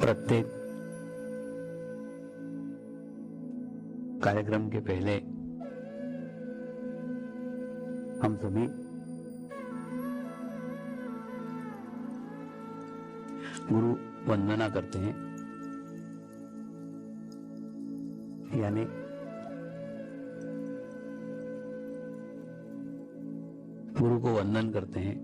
प्रत्येक कार्यक्रम के पहले हम सभी गुरु वंदना करते हैं, यानी गुरु को वंदन करते हैं।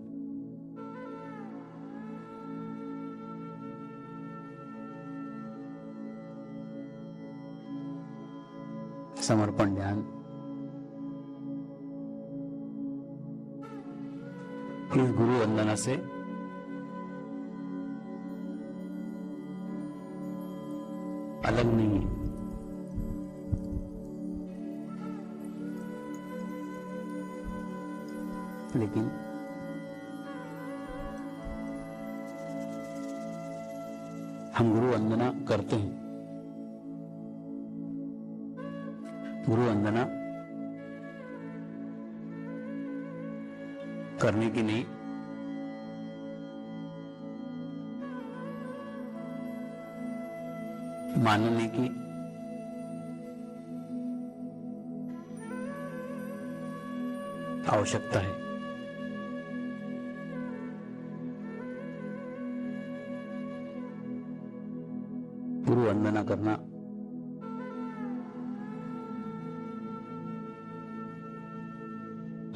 समर्पण ध्यान इस गुरु वंदना से अलग नहीं है। लेकिन हम गुरु वंदना करते हैं। गुरु वंदना करने की नहीं, मानने की आवश्यकता है। गुरु वंदना करना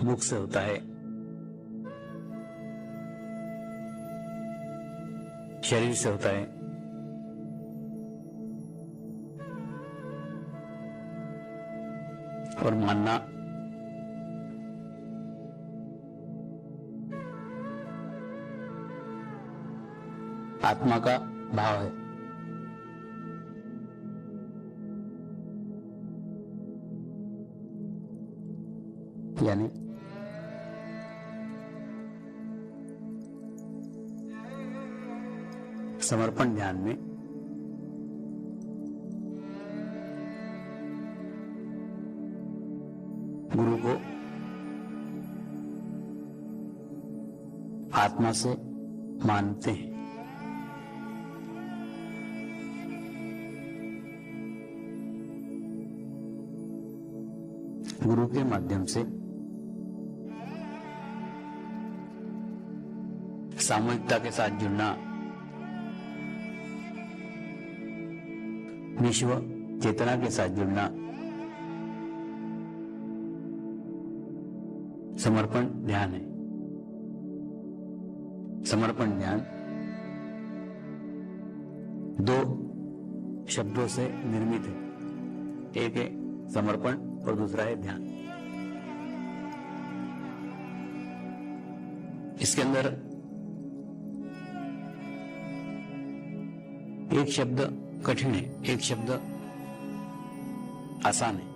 मुख से होता है, शरीर से होता है, और मानना आत्मा का भाव है। यानी समर्पण ध्यान में गुरु को आत्मा से मानते हैं। गुरु के माध्यम से सामूहिकता के साथ जुड़ना, विश्व चेतना के साथ जुड़ना, समर्पण ध्यान है। समर्पण ध्यान दो शब्दों से निर्मित है। एक है समर्पण और दूसरा है ध्यान। इसके अंदर एक शब्द कठिन है, एक शब्द आसान है।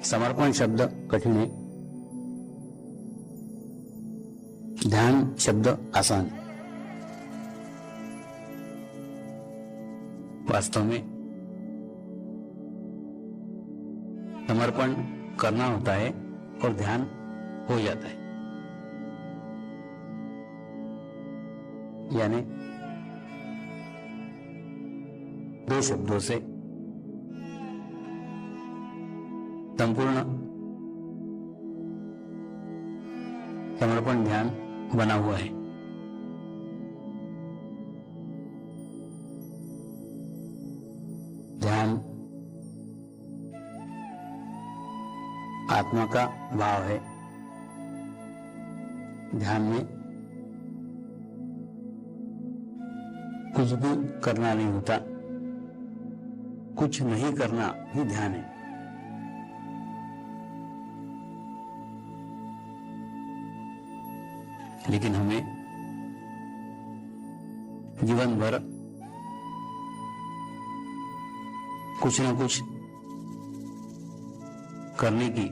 समर्पण शब्द कठिन है, ध्यान शब्द आसान है। वास्तव में समर्पण करना होता है और ध्यान हो जाता है। यानी दो शब्दों से संपूर्ण समर्पण ध्यान बना हुआ है। ध्यान आत्मा का भाव है। ध्यान में कुछ भी करना नहीं होता, कुछ नहीं करना ही ध्यान है। लेकिन हमें जीवन भर कुछ ना कुछ करने की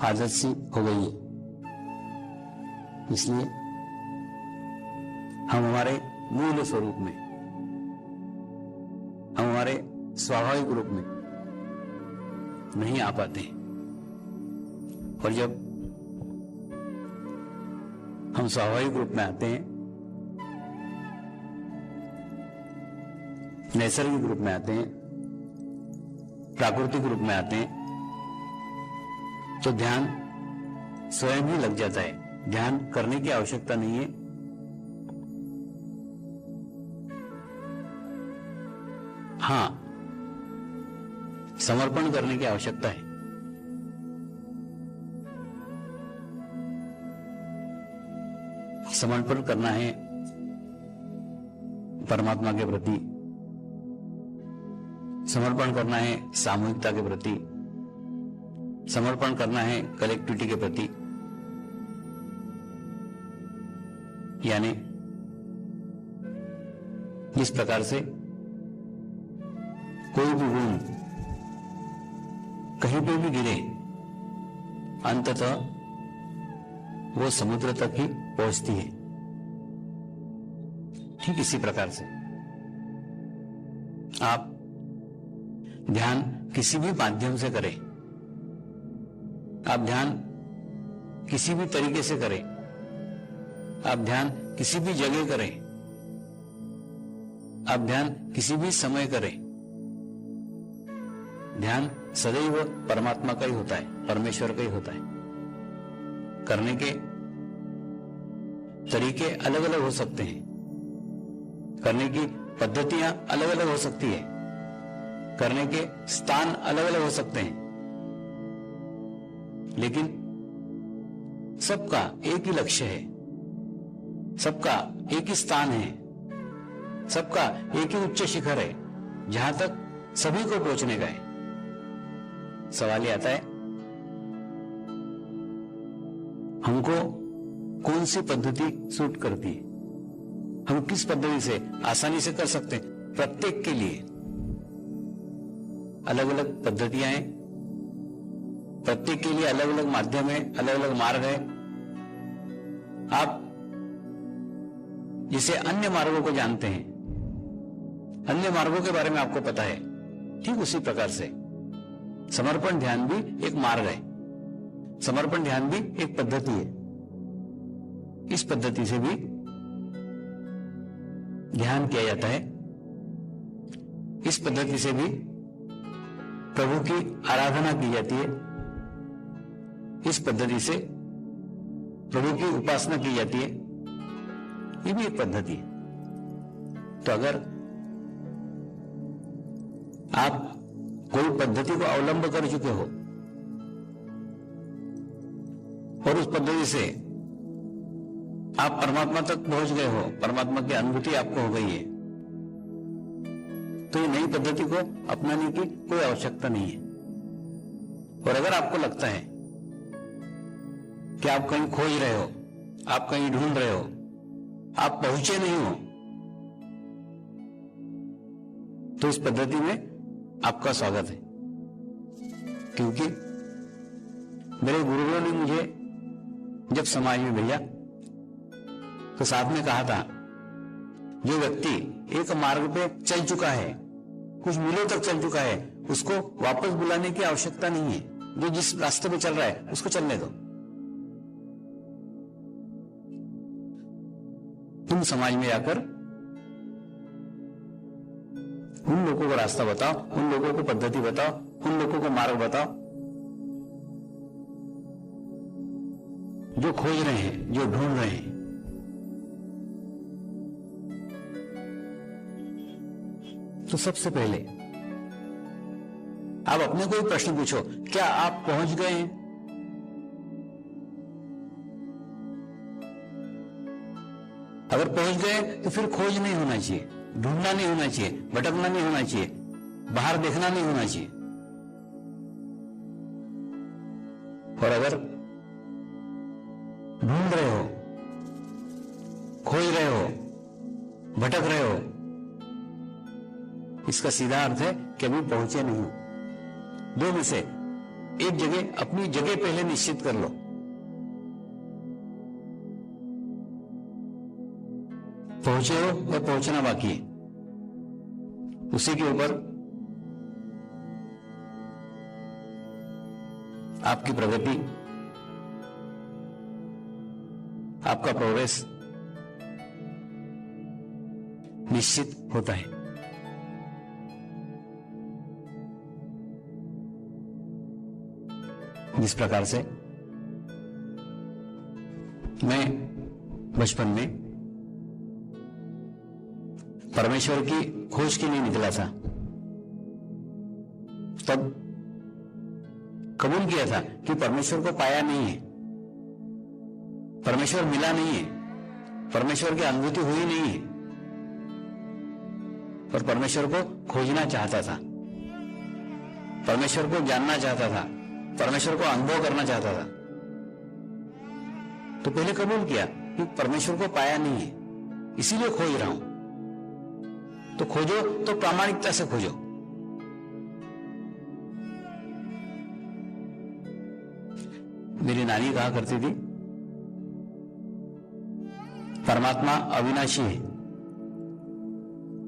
आदत सी हो गई है। इसलिए हम हमारे मूल स्वरूप में, हम हमारे स्वाभाविक रूप में नहीं आ पाते। और जब हम स्वाभाविक रूप में आते हैं, नैसर्गिक रूप में आते हैं, प्राकृतिक रूप में आते हैं, तो ध्यान स्वयं ही लग जाता है। ध्यान करने की आवश्यकता नहीं है। हां, समर्पण करने की आवश्यकता है। समर्पण करना है परमात्मा के प्रति, समर्पण करना है सामूहिकता के प्रति, समर्पण करना है कलेक्टिविटी के प्रति। यानी जिस प्रकार से कोई भी बूंद कहीं पे भी गिरे, अंततः वो समुद्र तक ही पहुंचती है, ठीक इसी प्रकार से आप ध्यान किसी भी माध्यम से करें, आप ध्यान किसी भी तरीके से करें, आप ध्यान किसी भी जगह करें, आप ध्यान किसी भी समय करें, ध्यान सदैव परमात्मा का ही होता है, परमेश्वर का ही होता है। करने के तरीके अलग अलग हो सकते हैं, करने की पद्धतियां अलग अलग हो सकती है, करने के स्थान अलग अलग हो सकते हैं, लेकिन सबका एक ही लक्ष्य है, सबका एक ही स्थान है, सबका एक ही उच्च शिखर है, जहां तक सभी को पहुंचने का है। सवाल ये आता है, हमको कौन सी पद्धति सूट करती है, हम किस पद्धति से आसानी से कर सकते हैं। प्रत्येक के लिए अलग अलग पद्धतियां हैं, प्रत्येक के लिए अलग अलग माध्यम है, अलग अलग मार्ग है। आप जिसे अन्य मार्गों को जानते हैं, अन्य मार्गों के बारे में आपको पता है, ठीक उसी प्रकार से समर्पण ध्यान भी एक मार्ग है, समर्पण ध्यान भी एक पद्धति है। इस पद्धति से भी ध्यान किया जाता है, इस पद्धति से भी प्रभु की आराधना की जाती है, इस पद्धति से प्रभु की उपासना की जाती है। ये भी एक पद्धति है। तो अगर आप कोई पद्धति को अवलंब कर चुके हो और उस पद्धति से आप परमात्मा तक पहुंच गए हो, परमात्मा की अनुभूति आपको हो गई है, तो ये नई पद्धति को अपनाने की कोई आवश्यकता नहीं है। और अगर आपको लगता है कि आप कहीं खोज रहे हो, आप कहीं ढूंढ रहे हो, आप पहुंचे नहीं हो, तो इस पद्धति में आपका स्वागत है। क्योंकि मेरे गुरुओं ने मुझे जब समाज में भेजा तो साथ में कहा था, जो व्यक्ति एक मार्ग पे चल चुका है, कुछ मीलों तक चल चुका है, उसको वापस बुलाने की आवश्यकता नहीं है। जो जिस रास्ते पे चल रहा है उसको चलने दो। तुम समाज में जाकर उन लोगों को रास्ता बताओ, उन लोगों को पद्धति बताओ, उन लोगों को मार्ग बताओ जो खोज रहे हैं, जो ढूंढ रहे हैं। तो सबसे पहले आप अपने को ही प्रश्न पूछो, क्या आप पहुंच गए हैं? अगर पहुंच गए तो फिर खोज नहीं होना चाहिए, ढूंढना नहीं होना चाहिए, भटकना नहीं होना चाहिए, बाहर देखना नहीं होना चाहिए। और अगर ढूंढ रहे हो, खोज रहे हो, भटक रहे हो, इसका सीधा अर्थ है कि अभी पहुंचे नहीं हो। दो में से एक जगह, अपनी जगह पहले निश्चित कर लो। पहुंचे हो या पहुंचना बाकी है, उसी के ऊपर आपकी प्रगति आपका प्रोग्रेस निश्चित होता है। जिस प्रकार से मैं बचपन में परमेश्वर की खोज के लिए निकला था, तब कबूल किया था कि परमेश्वर को पाया नहीं है, परमेश्वर मिला नहीं है, परमेश्वर की अनुभूति हुई नहीं है, पर परमेश्वर को खोजना चाहता था, परमेश्वर को जानना चाहता था, परमेश्वर को अनुभव करना चाहता था। तो पहले कबूल किया कि परमेश्वर को पाया नहीं है, इसीलिए खोज रहा हूं। तो खोजो तो प्रामाणिकता से खोजो। मेरी नानी कहा करती थी, परमात्मा अविनाशी है,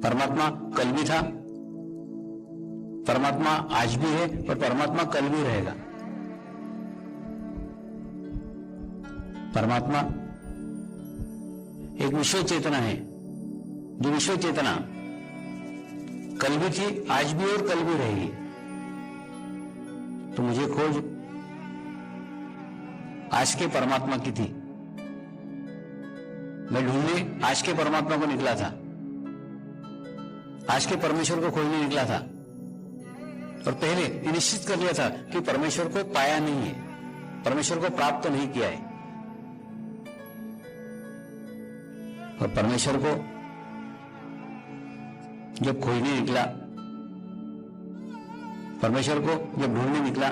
परमात्मा कल भी था, परमात्मा आज भी है और परमात्मा कल भी रहेगा। परमात्मा एक विश्व चेतना है, जो विश्व चेतना कल भी थी, आज भी और कल भी रहेगी। तो मुझे खोज आज के परमात्मा की थी। मैं ढूंढने आज के परमात्मा को निकला था, आज के परमेश्वर को खोजने निकला था, और पहले ये निश्चित कर लिया था कि परमेश्वर को पाया नहीं है, परमेश्वर को प्राप्त नहीं किया है। और परमेश्वर को जब खोजने निकला, परमेश्वर को जब ढूंढने निकला,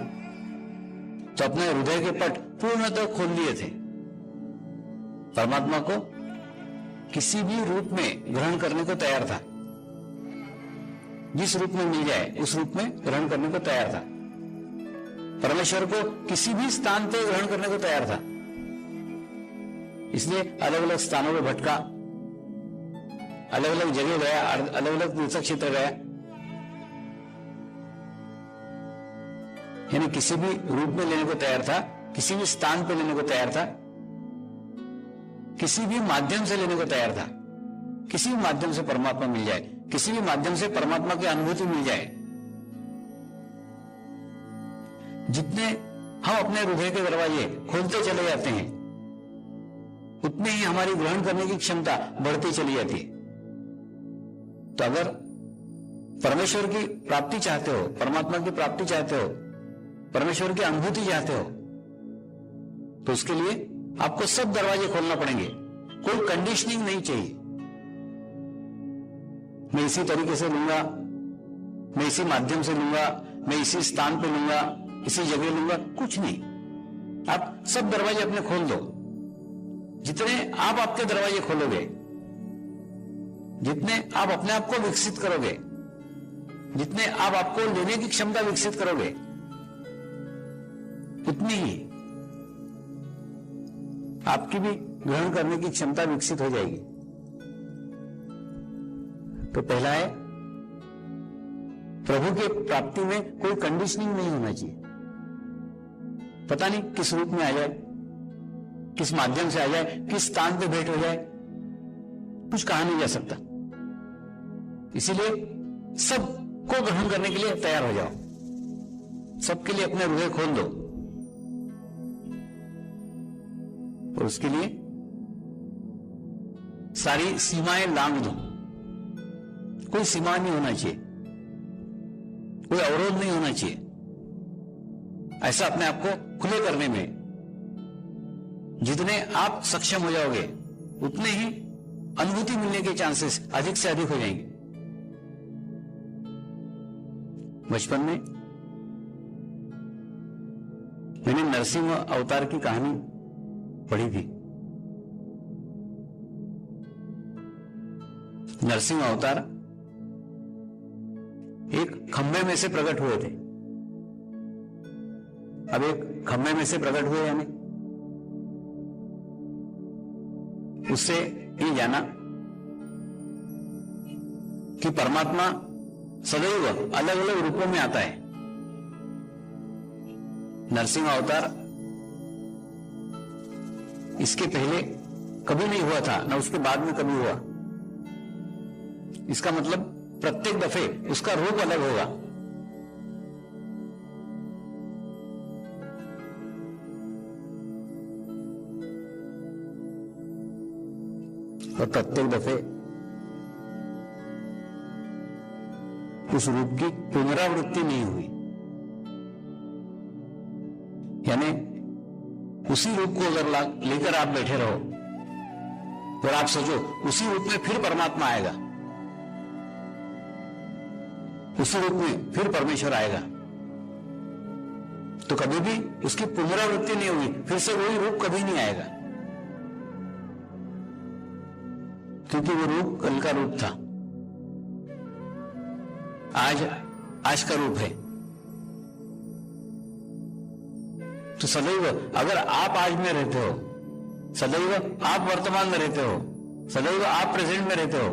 तो अपने हृदय के पट पूर्णतः खोल दिए थे। परमात्मा को किसी भी रूप में ग्रहण करने को तैयार था, जिस रूप में मिल जाए उस रूप में ग्रहण करने को तैयार था। परमेश्वर को किसी भी स्थान पर ग्रहण करने को तैयार था। इसलिए अलग अलग स्थानों में भटका, अलग अलग जगह गया, अलग अलग तीर्थ क्षेत्र गया, यानी किसी भी रूप में लेने को तैयार था, किसी भी स्थान पर लेने को तैयार था, किसी भी माध्यम से लेने को तैयार था। किसी भी माध्यम से परमात्मा मिल जाए, किसी भी माध्यम से परमात्मा की अनुभूति मिल जाए। जितने हम अपने हृदय के दरवाजे खोलते चले जाते हैं, उतने ही हमारी ग्रहण करने की क्षमता बढ़ती चली जाती है। तो अगर परमेश्वर की प्राप्ति चाहते हो, परमात्मा की प्राप्ति चाहते हो, परमेश्वर की अनुभूति चाहते हो, तो उसके लिए आपको सब दरवाजे खोलना पड़ेंगे। कोई कंडीशनिंग नहीं चाहिए। मैं इसी तरीके से लूंगा, मैं इसी माध्यम से लूंगा, मैं इसी स्थान पे लूंगा, इसी जगह लूंगा, कुछ नहीं। आप सब दरवाजे अपने खोल दो। जितने आप आपके दरवाजे खोलोगे, जितने आप अपने आप को विकसित करोगे, जितने आप आपको लेने की क्षमता विकसित करोगे, उतनी ही आपकी भी ग्रहण करने की क्षमता विकसित हो जाएगी। तो पहला है, प्रभु के प्राप्ति में कोई कंडीशनिंग नहीं होना चाहिए। पता नहीं किस रूप में आ जाए, किस माध्यम से आ जाए, किस स्थान पे भेंट हो जाए, कुछ कहा नहीं जा सकता। इसीलिए सबको ग्रहण करने के लिए तैयार हो जाओ, सबके लिए अपने हृदय खोल दो, और उसके लिए सारी सीमाएं लांघ दो। कोई सीमा नहीं होना चाहिए, कोई अवरोध नहीं होना चाहिए। ऐसा अपने आप को खुले करने में जितने आप सक्षम हो जाओगे, उतने ही अनुभूति मिलने के चांसेस अधिक से अधिक हो जाएंगे। बचपन में मैंने नरसिंह अवतार की कहानी पढ़ी थी। नरसिंह अवतार एक खंभे में से प्रकट हुए थे। अब एक खंभे में से प्रकट हुए यानी उससे ये जाना कि परमात्मा सदैव अलग अलग रूपों में आता है। नरसिंह अवतार इसके पहले कभी नहीं हुआ था, ना उसके बाद में कभी हुआ। इसका मतलब प्रत्येक दफे उसका रूप अलग होगा। और प्रत्येक दफे उस रूप की पुनरावृत्ति नहीं हुई, यानी उसी रूप को अगर लेकर आप बैठे रहो और आप सोचो उसी रूप में फिर परमात्मा आएगा, उसी रूप में फिर परमेश्वर आएगा, तो कभी भी उसकी पुनरावृत्ति नहीं होगी, फिर से वही रूप कभी नहीं आएगा, क्योंकि वो रूप कल का रूप था, आज का रूप है। तो सदैव अगर आप आज में रहते हो, सदैव आप वर्तमान में रहते हो, सदैव आप प्रेजेंट में रहते हो,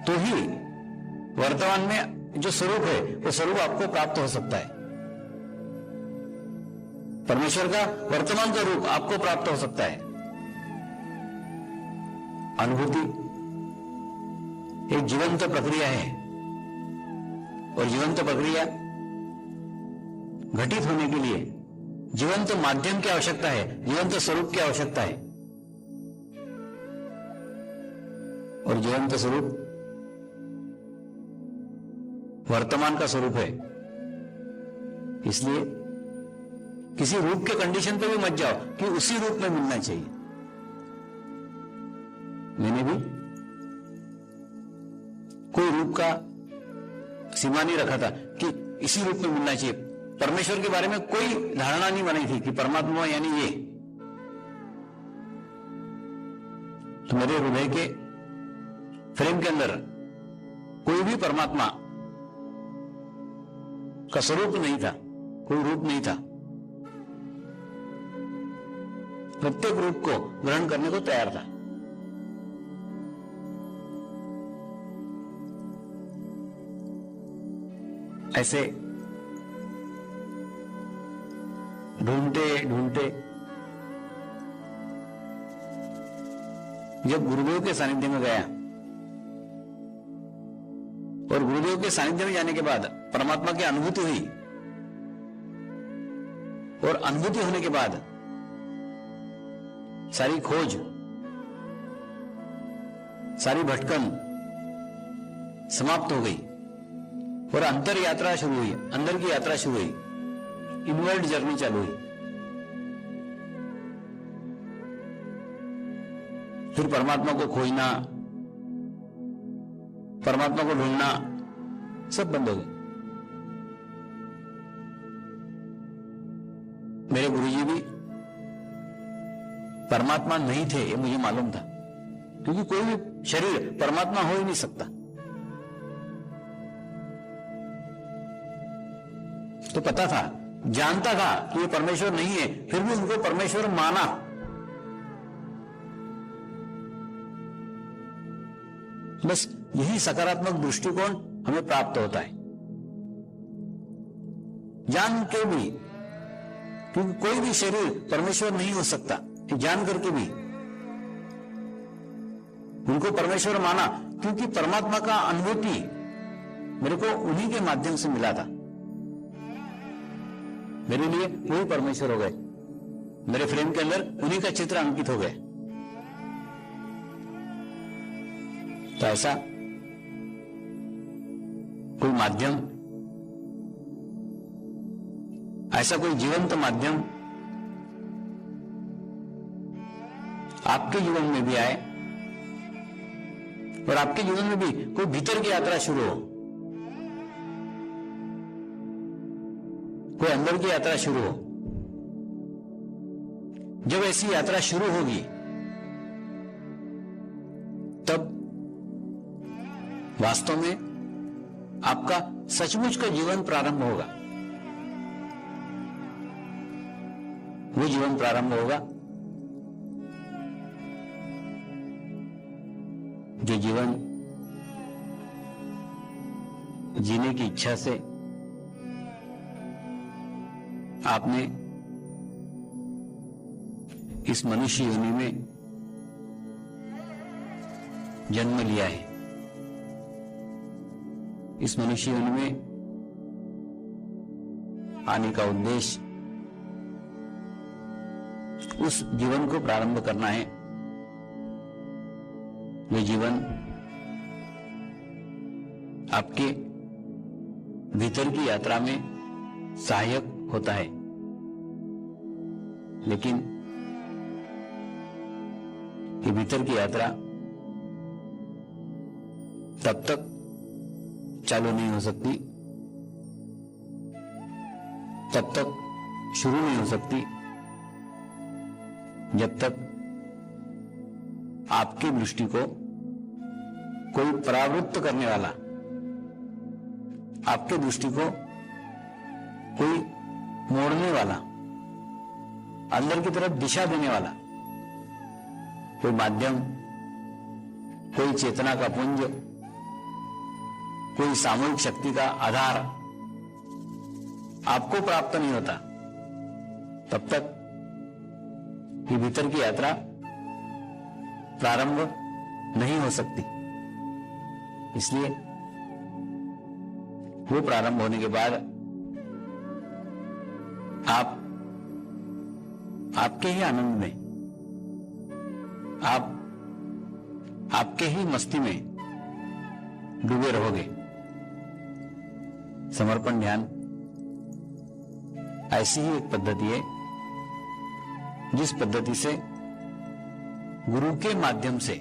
तो ही वर्तमान में जो स्वरूप है वो स्वरूप आपको प्राप्त हो सकता है। परमेश्वर का वर्तमान का रूप आपको प्राप्त हो सकता है। अनुभूति एक जीवंत प्रक्रिया है, और जीवंत प्रक्रिया घटित होने के लिए जीवंत माध्यम की आवश्यकता है, जीवंत स्वरूप की आवश्यकता है। और जीवंत स्वरूप वर्तमान का स्वरूप है। इसलिए किसी रूप के कंडीशन पे भी मत जाओ कि उसी रूप में मिलना चाहिए। मैंने भी कोई रूप का सीमा नहीं रखा था कि इसी रूप में मिलना चाहिए। परमेश्वर के बारे में कोई धारणा नहीं बनाई थी कि परमात्मा यानी ये। तो मेरे हृदय के फ्रेम के अंदर कोई भी परमात्मा का स्वरूप नहीं था, कोई रूप नहीं था। प्रत्येक रूप को ग्रहण करने को तैयार था। ऐसे ढूंढते ढूंढते जब गुरुदेव के सानिध्य में गया, और गुरुदेव के सानिध्य में जाने के बाद परमात्मा की अनुभूति हुई, और अनुभूति होने के बाद सारी खोज, सारी भटकन समाप्त हो गई, और अंतर यात्रा शुरू हुई, अंदर की यात्रा शुरू हुई, इनवर्ड जर्नी चालू हुई। फिर परमात्मा को खोजना, परमात्मा को ढूंढना सब बंद हो गया। मेरे गुरुजी भी परमात्मा नहीं थे, ये मुझे मालूम था, क्योंकि कोई भी शरीर परमात्मा हो ही नहीं सकता। तो पता था, जानता था कि ये परमेश्वर नहीं है, फिर भी उनको परमेश्वर माना। बस यही सकारात्मक दृष्टिकोण हमें प्राप्त होता है, जान के भी, क्योंकि कोई भी शरीर परमेश्वर नहीं हो सकता, जान करके भी उनको परमेश्वर माना, क्योंकि परमात्मा का अनुभूति मेरे को उन्हीं के माध्यम से मिला था। मेरे लिए वही परमेश्वर हो गए, मेरे फ्रेम के अंदर उन्हीं का चित्र अंकित हो गए। तो ऐसा कोई माध्यम, ऐसा कोई जीवंत माध्यम आपके जीवन में भी आए, और आपके जीवन में भी कोई भीतर की यात्रा शुरू हो, कोई अंदर की यात्रा शुरू हो। जब ऐसी यात्रा शुरू होगी तब वास्तव में आपका सचमुच का जीवन प्रारंभ होगा। वो जीवन प्रारंभ होगा जो जीवन जीने की इच्छा से आपने इस मनुष्य योनि में जन्म लिया है। इस मनुष्य योनि में आने का उद्देश्य उस जीवन को प्रारंभ करना है। ये जीवन आपके भीतर की यात्रा में सहायक होता है, लेकिन ये भीतर की यात्रा तब तक चालू नहीं हो सकती, तब तक शुरू नहीं हो सकती जब तक आपकी दृष्टि को कोई परावृत्त करने वाला, आपके दृष्टि को कोई मोड़ने वाला, अंदर की तरफ दिशा देने वाला कोई माध्यम, कोई चेतना का पुंज, कोई सामूहिक शक्ति का आधार आपको प्राप्त नहीं होता, तब तक ये भीतर की यात्रा प्रारंभ नहीं हो सकती। इसलिए वो प्रारंभ होने के बाद आप आपके ही आनंद में, आप आपके ही मस्ती में डूबे रहोगे। समर्पण ध्यान ऐसी ही एक पद्धति है जिस पद्धति से गुरु के माध्यम से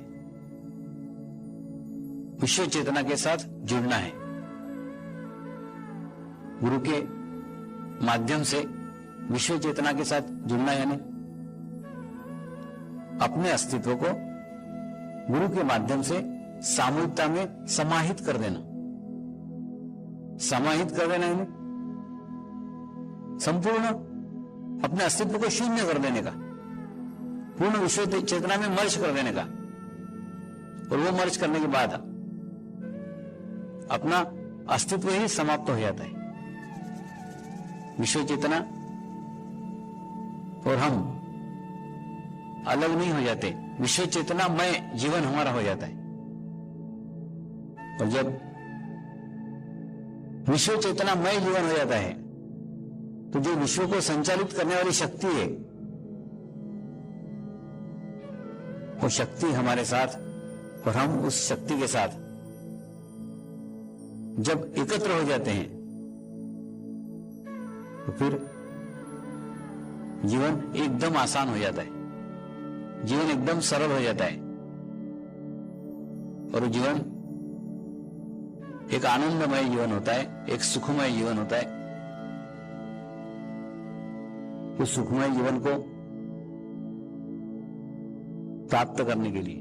विश्व चेतना के साथ जुड़ना है। गुरु के माध्यम से विश्व चेतना के साथ जुड़ना यानी अपने अस्तित्व को गुरु के माध्यम से सामूहिकता में समाहित कर देना। समाहित कर देना यानी संपूर्ण अपने अस्तित्व को शून्य कर देने का, पूर्ण विश्व चेतना में मर्ज कर देने का। और वो मर्ज करने के बाद अपना अस्तित्व ही समाप्त हो जाता है। विश्व चेतना और हम अलग नहीं हो जाते, विश्व चेतना मय जीवन हमारा हो जाता है। और जब विश्व चेतना मय जीवन हो जाता है तो जो विश्व को संचालित करने वाली शक्ति है, वो शक्ति हमारे साथ और हम उस शक्ति के साथ जब एकत्र हो जाते हैं तो फिर जीवन एकदम आसान हो जाता है, जीवन एकदम सरल हो जाता है और जीवन एक आनंदमय जीवन होता है, एक सुखमय जीवन होता है। उस सुखमय जीवन को प्राप्त करने के लिए,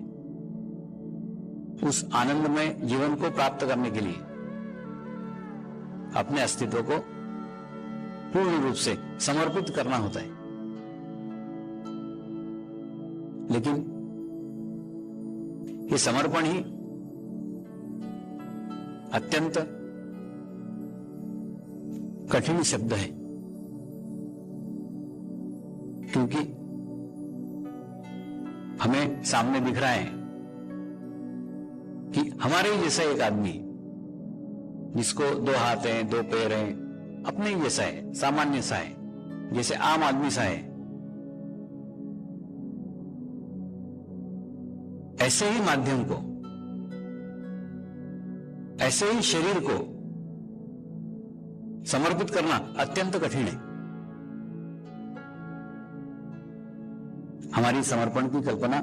उस आनंदमय जीवन को प्राप्त करने के लिए अपने अस्तित्व को पूर्ण रूप से समर्पित करना होता है। लेकिन ये समर्पण ही अत्यंत कठिन शब्द है, क्योंकि हमें सामने दिख रहा है कि हमारे ही जैसा एक आदमी जिसको 2 हाथ हैं, 2 पैर हैं, अपने ही जैसा है, सामान्य सा है, जैसे आम आदमी सा है, ऐसे ही माध्यम को, ऐसे ही शरीर को समर्पित करना अत्यंत कठिन है। हमारी समर्पण की कल्पना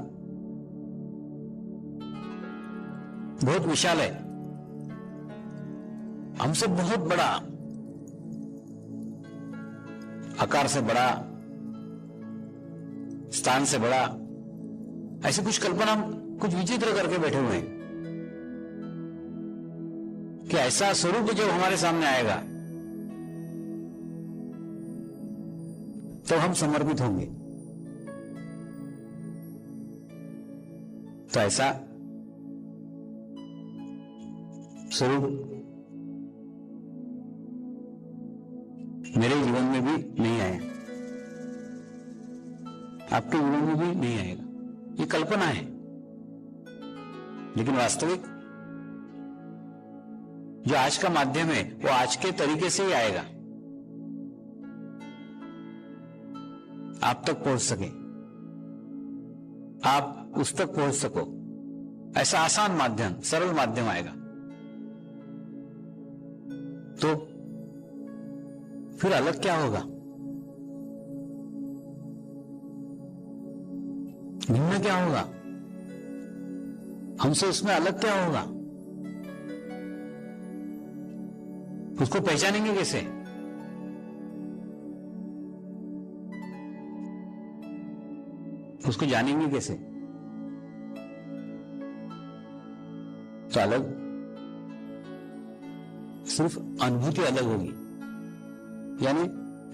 बहुत विशाल है, हमसे बहुत बड़ा, आकार से बड़ा, स्थान से बड़ा, ऐसी कुछ कल्पना हम कुछ विचित्र करके बैठे हुए हैं कि ऐसा स्वरूप जब हमारे सामने आएगा तो हम समर्पित होंगे। तो ऐसा स्वरूप मेरे जीवन में भी नहीं आया, आपके जीवन में भी नहीं आएगा। ये कल्पना है लेकिन वास्तविक जो आज का माध्यम है वो आज के तरीके से ही आएगा, आप तक पहुंच सके, आप उस तक पहुंच सको, ऐसा आसान माध्यम, सरल माध्यम आएगा। तो फिर अलग क्या होगा, भिन्न क्या होगा, हमसे उसमें अलग क्या होगा, उसको पहचानेंगे कैसे? उसको जानेंगे कैसे? तो अलग सिर्फ अनुभूति अलग होगी, यानी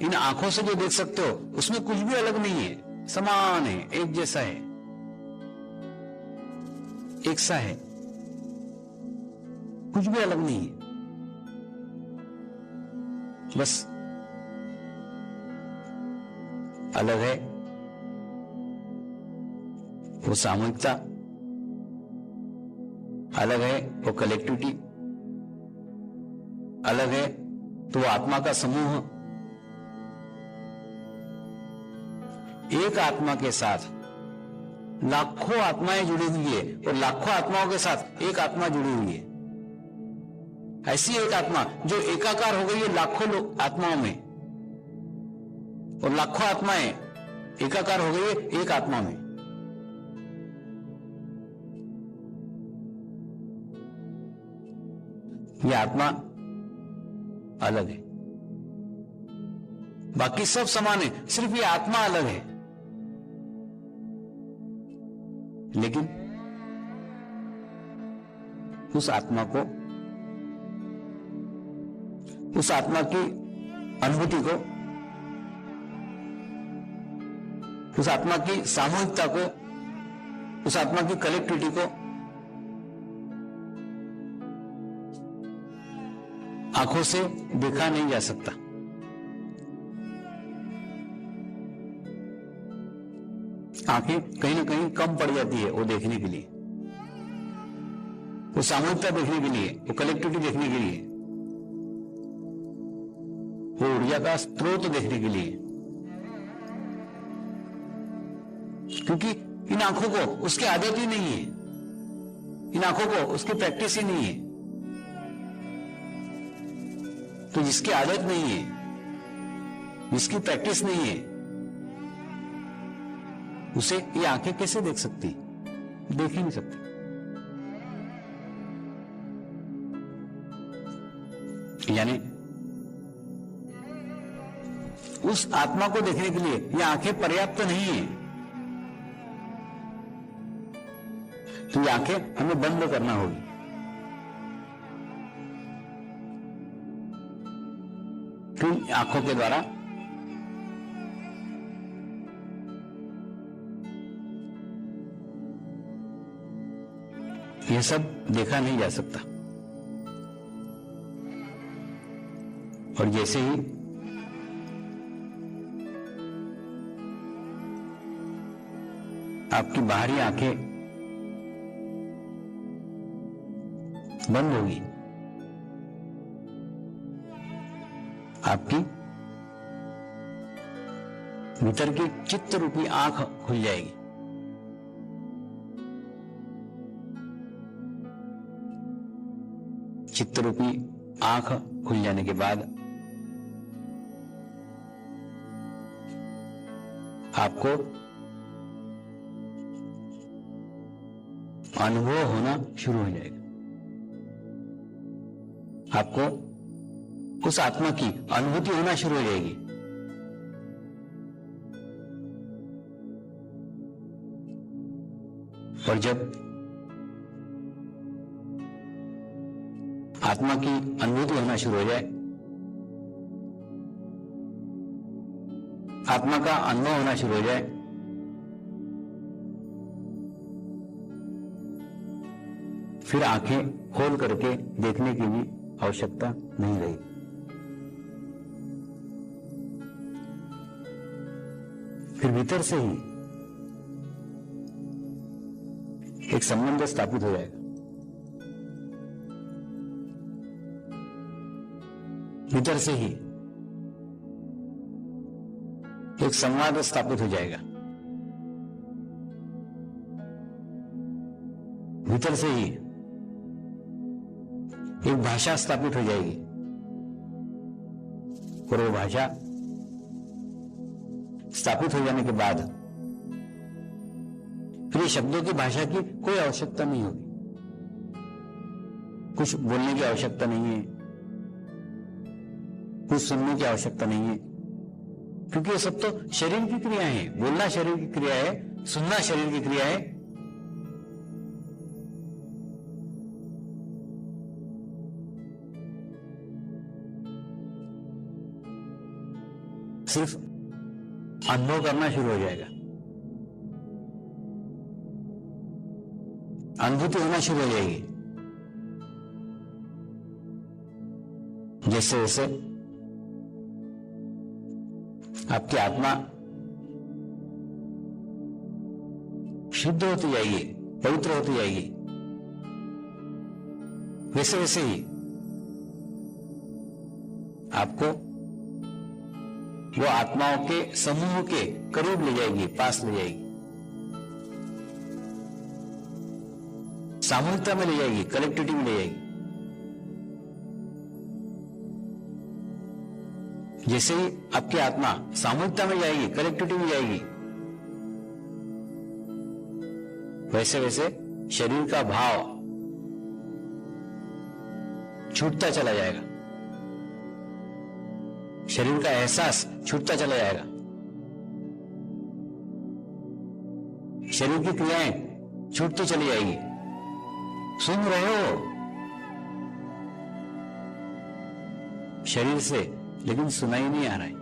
इन आंखों से जो देख सकते हो उसमें कुछ भी अलग नहीं है, समान है, एक जैसा है, एक सा है, कुछ भी अलग नहीं है। बस अलग है वो सामूहिकता, अलग है वो कलेक्टिविटी, अलग है तो वो आत्मा का समूह। एक आत्मा के साथ लाखों आत्माएं जुड़ी हुई है और लाखों आत्माओं के साथ एक आत्मा जुड़ी हुई है। ऐसी एक आत्मा जो एकाकार हो गई है लाखों आत्माओं में, और लाखों आत्माएं एकाकार हो गई है एक आत्मा में। यह आत्मा अलग है, बाकी सब समान है, सिर्फ ये आत्मा अलग है। लेकिन उस आत्मा को, उस आत्मा की अनुभूति को, उस आत्मा की सामूहिकता को, उस आत्मा की कलेक्टिविटी को आंखों से देखा नहीं जा सकता। आंखें कहीं ना कहीं कम पड़ जाती है वो देखने के लिए, वो सामूहिकता देखने के लिए, वो कलेक्टिविटी देखने के लिए, वो ऊर्जा का स्रोत देखने के लिए, क्योंकि इन आंखों को उसकी आदत ही नहीं है, इन आंखों को उसकी प्रैक्टिस ही नहीं है। तो जिसकी आदत नहीं है, जिसकी प्रैक्टिस नहीं है, उसे ये आंखें कैसे देख सकती? देख ही नहीं सकती। यानी उस आत्मा को देखने के लिए ये आंखें पर्याप्त नहीं है। तो ये आंखें हमें बंद करना होगी। तो आंखों के द्वारा यह सब देखा नहीं जा सकता। और जैसे ही आपकी बाहरी आंखें बंद होगी, आपकी भीतर की चित्त रूपी आंख खुल जाएगी। चित्त रूपी आंख खुल जाने के बाद आपको अनुभव होना शुरू हो जाएगा। आपको उस आत्मा की अनुभूति होना शुरू हो जाएगी। और जब आत्मा की अनुभूति होना शुरू हो जाए, आत्मा का अनुभव होना शुरू हो जाए, फिर आंखें खोल करके देखने की भी आवश्यकता नहीं रही। फिर भीतर से ही एक संबंध स्थापित हो जाएगा। भीतर से ही एक संवाद स्थापित हो जाएगा, भीतर से ही एक भाषा स्थापित हो जाएगी, और वो भाषा स्थापित हो जाने के बाद फिर ये शब्दों की भाषा की कोई आवश्यकता नहीं होगी, कुछ बोलने की आवश्यकता नहीं है, कुछ सुनने की आवश्यकता नहीं है, क्योंकि ये सब तो शरीर की क्रिया है। बोलना शरीर की क्रिया है, सुनना शरीर की क्रिया है। सिर्फ अनुभव करना शुरू हो जाएगा, अनुभूति होना शुरू हो जाएगी। जैसे जैसे आपकी आत्मा शुद्ध होती जाएगी, पवित्र होती जाएगी, वैसे वैसे ही आपको वो आत्माओं के समूह के करीब ले जाएगी, पास ले जाएगी, सामूहिकता में ले जाएगी, कलेक्टिविटी में ले जाएगी। जैसे ही आपकी आत्मा सामूहिकता में जाएगी, कलेक्टिविटी में जाएगी, वैसे वैसे शरीर का भाव छूटता चला जाएगा, शरीर का एहसास छूटता चला जाएगा, शरीर की क्रियाएं छूटती चली जाएगी। सुन रहे हो शरीर से, लेकिन सुनाई नहीं आ रहा है।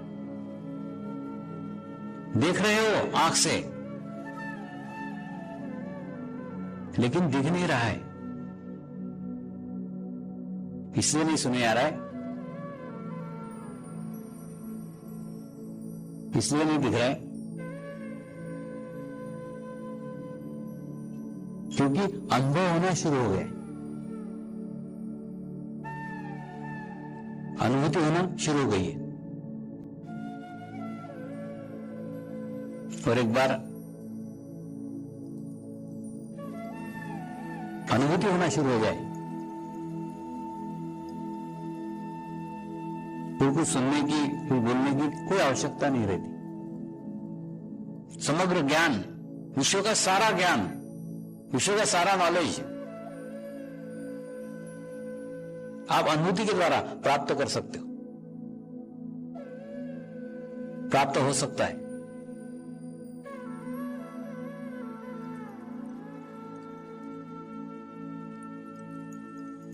देख रहे हो आंख से, लेकिन दिख नहीं रहा है। इसलिए नहीं सुने आ रहा है, इसलिए नहीं दिख रहा है क्योंकि अनुभव होना शुरू हो गया, अनुभूति होना शुरू हो गई है। और एक बार अनुभूति होना शुरू हो जाए, फिर कुछ सुनने की, फिर बोलने की कोई आवश्यकता नहीं रहती। समग्र ज्ञान, विश्व का सारा ज्ञान, विश्व का सारा नॉलेज आप अनुभूति के द्वारा प्राप्त कर सकते हो, प्राप्त हो सकता है।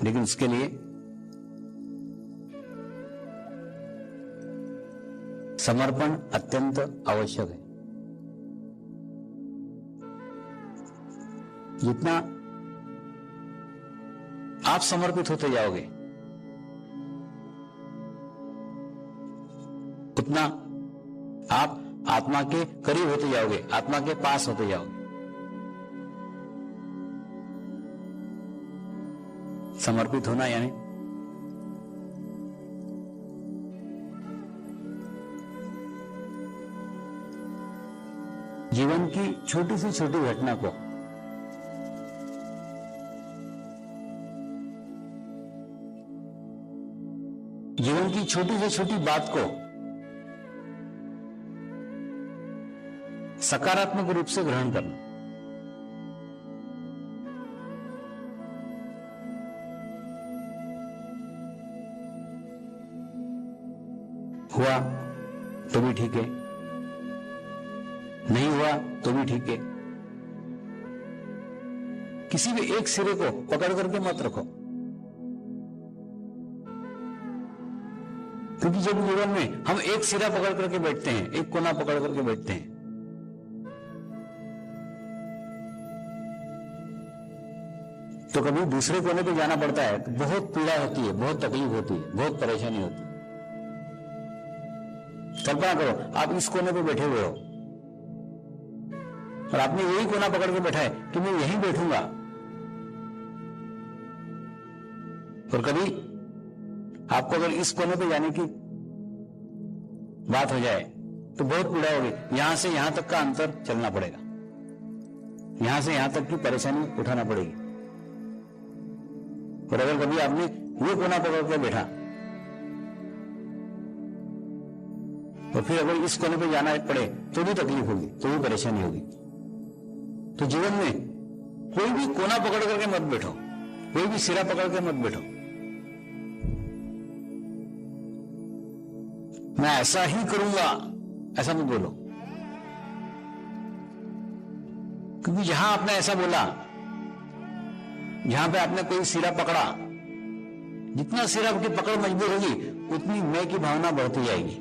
लेकिन उसके लिए समर्पण अत्यंत आवश्यक है। जितना आप समर्पित होते जाओगे, उतना आप आत्मा के करीब होते जाओगे, आत्मा के पास होते जाओगे। समर्पित होना यानी जीवन की छोटी से छोटी घटना को जीवन की छोटी से छोटी बात को सकारात्मक रूप से ग्रहण करना। हुआ तो भी ठीक है, नहीं हुआ तो भी ठीक है। किसी भी एक सिरे को पकड़ करके मत रखो, क्योंकि जब जीवन में हम एक सिरा पकड़ करके बैठते हैं, एक कोना पकड़ करके बैठते हैं, तो कभी दूसरे कोने पे जाना पड़ता है तो बहुत पीड़ा होती है, बहुत तकलीफ होती है, बहुत परेशानी होती है। कल्पना करो आप इस कोने पे बैठे हुए हो और आपने यही कोना पकड़ के बैठा है कि मैं यहीं बैठूंगा, और कभी आपको अगर इस कोने पे जाने की बात हो जाए तो बहुत पीड़ा होगी। यहां से यहां तक का अंतर चलना पड़ेगा, यहां से यहां तक की परेशानी उठाना पड़ेगी। और अगर कभी आपने ये कोना पकड़ के बैठा तो फिर अगर इस कोने पे जाना पड़े तो भी तकलीफ होगी, तो भी परेशानी होगी। तो जीवन में कोई भी कोना पकड़ करके मत बैठो, कोई भी सिरा पकड़ के मत बैठो। मैं ऐसा ही करूंगा ऐसा मत बोलो, क्योंकि जहां आपने ऐसा बोला, जहां पे आपने कोई सिरा पकड़ा, जितना सिरा की पकड़ मजबूत होगी उतनी मैं की भावना बढ़ती जाएगी,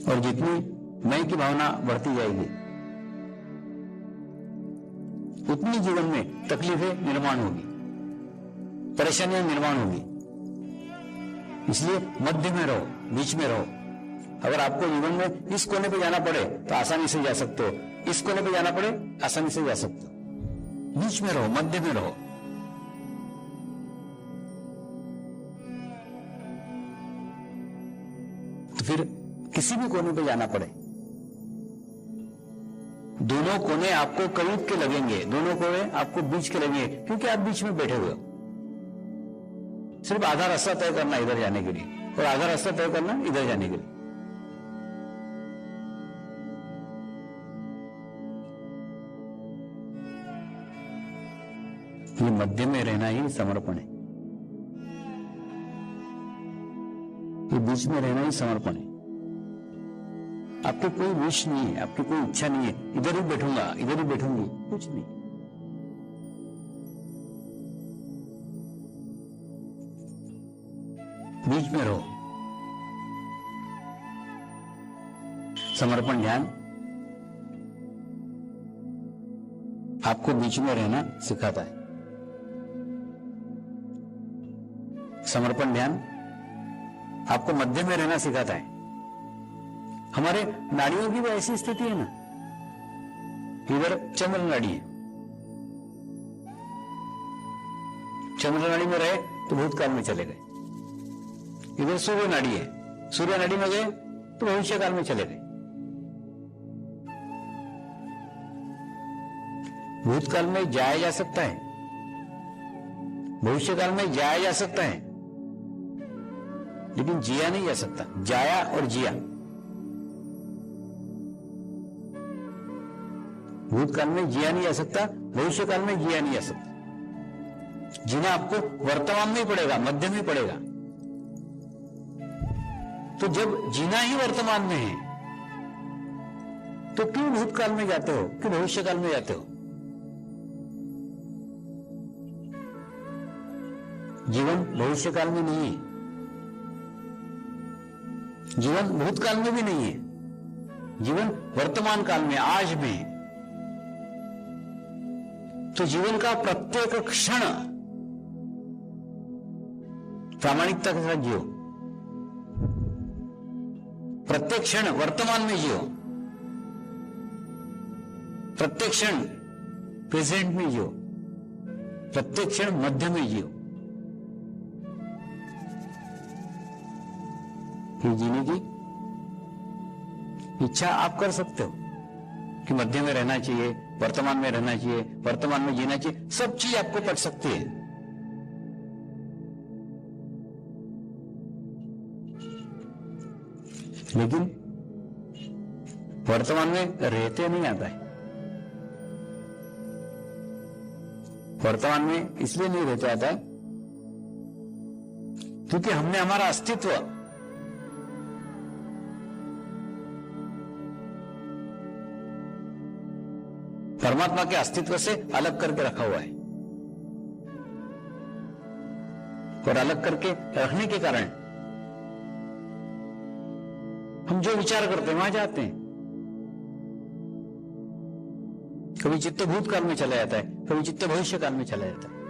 और जितनी मैं की भावना बढ़ती जाएगी उतनी जीवन में तकलीफें निर्माण होगी, परेशानियां निर्माण होगी। इसलिए मध्य में रहो, बीच में रहो। अगर आपको जीवन में इस कोने पे जाना पड़े तो आसानी से जा सकते हो, इस कोने पे जाना पड़े आसानी से जा सकते हो। बीच में रहो, मध्य में रहो। तो फिर किसी भी कोने पे जाना पड़े, दोनों कोने आपको करीब के लगेंगे, दोनों कोने आपको बीच के लगेंगे, क्योंकि आप बीच में बैठे हुए हो। सिर्फ आधा रास्ता तय करना इधर जाने के लिए, और आधा रास्ता तय करना इधर जाने के लिए। ये मध्य में रहना ही समर्पण है, ये बीच में रहना ही समर्पण है। आपको कोई विश नहीं है, आपकी कोई इच्छा नहीं है इधर ही बैठूंगा, इधर ही बैठूंगी, कुछ नहीं। बीच में रहो। समर्पण ध्यान आपको बीच में रहना सिखाता है। समर्पण ध्यान आपको मध्य में रहना सिखाता है। हमारे नाड़ियों की भी ऐसी स्थिति है ना, इधर चंद्र नाड़ी है, चंद्र नाड़ी में रहे तो भूतकाल में चले गए। इधर सूर्य नाड़ी है, सूर्य नाड़ी में गए तो भविष्य काल में चले गए। भूतकाल में जाया जा सकता है, भविष्य काल में जाया जा सकता है, लेकिन जिया नहीं जा सकता। जाया और जिया, भूतकाल में जिया नहीं जा सकता, भविष्य काल में जिया नहीं जा सकता। जीना आपको वर्तमान में ही पड़ेगा, मध्य में ही पड़ेगा। तो जब जीना ही वर्तमान में है तो क्यों भूतकाल में जाते हो, क्यों भविष्य काल में जाते हो? जीवन भविष्य काल में नहीं है, जीवन भूतकाल में भी नहीं है, जीवन वर्तमान काल में, आज में है। तो जीवन का प्रत्येक क्षण प्रामाणिकता के साथ जियो, प्रत्येक क्षण वर्तमान में जियो, प्रत्येक क्षण प्रेजेंट में जियो, प्रत्येक क्षण मध्य में जियो। ये जीने की इच्छा आप कर सकते हो कि मध्य में रहना चाहिए, वर्तमान में रहना चाहिए, वर्तमान में जीना चाहिए, सब चीज आपको पड़ सकती है। लेकिन वर्तमान में रहते नहीं आता है। वर्तमान में इसलिए नहीं रहते आता है क्योंकि हमने हमारा अस्तित्व परमात्मा के अस्तित्व से अलग करके रखा हुआ है, और अलग करके रखने के कारण हम जो विचार करते हैं वहां जाते हैं। कभी चित्त भूतकाल में चला जाता है, कभी चित्त भविष्य काल में चला जाता है।